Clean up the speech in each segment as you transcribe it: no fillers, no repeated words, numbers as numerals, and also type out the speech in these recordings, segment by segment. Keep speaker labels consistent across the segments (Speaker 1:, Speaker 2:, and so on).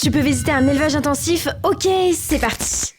Speaker 1: Tu peux visiter un élevage intensif? Ok, c'est parti.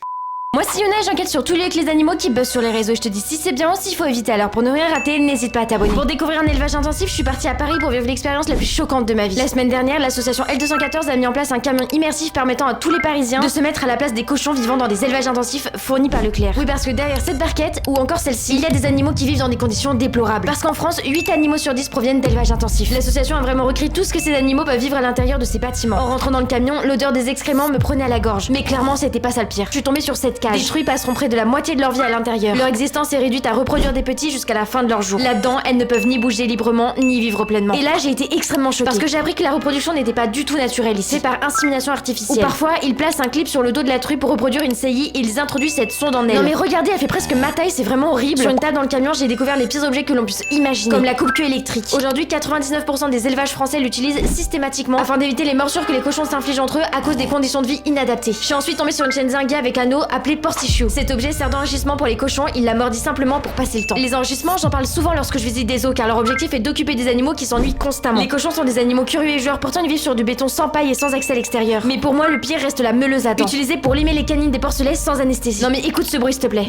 Speaker 1: Moi c'est Yona, j'enquête sur tous les animaux qui buzzent sur les réseaux. Je te dis si c'est bien ou s'il faut éviter. Alors pour ne rien rater, n'hésite pas à t'abonner. Pour découvrir un élevage intensif, je suis partie à Paris pour vivre l'expérience la plus choquante de ma vie. La semaine dernière, l'association L214 a mis en place un camion immersif permettant à tous les Parisiens de se mettre à la place des cochons vivant dans des élevages intensifs fournis par Leclerc. Oui, parce que derrière cette barquette, ou encore celle-ci, il y a des animaux qui vivent dans des conditions déplorables. Parce qu'en France, 8 animaux sur 10 proviennent d'élevages intensifs. L'association a vraiment recréé tout ce que ces animaux peuvent vivre à l'intérieur de ces bâtiments. En rentrant dans le camion, l'odeur des excréments me prenait à la gorge. Mais clairement, c'était pas ça le pire. Je suis tombée sur cette cage. Des truies passeront près de la moitié de leur vie à l'intérieur. Leur existence est réduite à reproduire des petits jusqu'à la fin de leur jour. Là-dedans, elles ne peuvent ni bouger librement, ni vivre pleinement. Et là, j'ai été extrêmement choquée. Parce que j'ai appris que la reproduction n'était pas du tout naturelle ici. C'est par insémination artificielle. Ou parfois, ils placent un clip sur le dos de la truie pour reproduire une saillie et ils introduisent cette sonde en elle. Non mais regardez, elle fait presque ma taille, c'est vraiment horrible. Sur une table dans le camion, j'ai découvert les pires objets que l'on puisse imaginer. Comme la coupe-queue électrique. Aujourd'hui, 99% des élevages français l'utilisent systématiquement afin d'éviter les morsures que les cochons s'infligent entre eux à cause des conditions de vie inadaptées. Je suis ensuite tombée sur une chaîne zinguée avec anneau appelée portichou. Cet objet sert d'enrichissement pour les cochons, il la mordit simplement pour passer le temps. Les enrichissements, j'en parle souvent lorsque je visite des zoos car leur objectif est d'occuper des animaux qui s'ennuient constamment. Les cochons sont des animaux curieux et joueurs, pourtant ils vivent sur du béton sans paille et sans accès à l'extérieur. Mais pour moi, le pire reste la meuleuse à dents, utilisée pour limer les canines des porcelets sans anesthésie. Non mais écoute ce bruit s'il te plaît.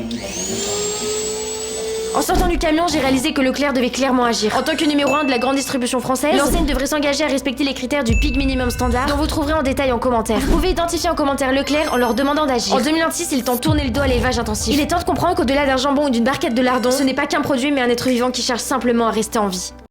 Speaker 1: En sortant du camion, j'ai réalisé que Leclerc devait clairement agir. En tant que numéro 1 de la grande distribution française, l'enseigne devrait s'engager à respecter les critères du Pig Minimum Standard, dont vous trouverez en détail en commentaire. Vous pouvez identifier en commentaire Leclerc en leur demandant d'agir. En 2026, ils t'ont tourné le dos à l'élevage intensif. Il est temps de comprendre qu'au-delà d'un jambon ou d'une barquette de lardon, ce n'est pas qu'un produit mais un être vivant qui cherche simplement à rester en vie.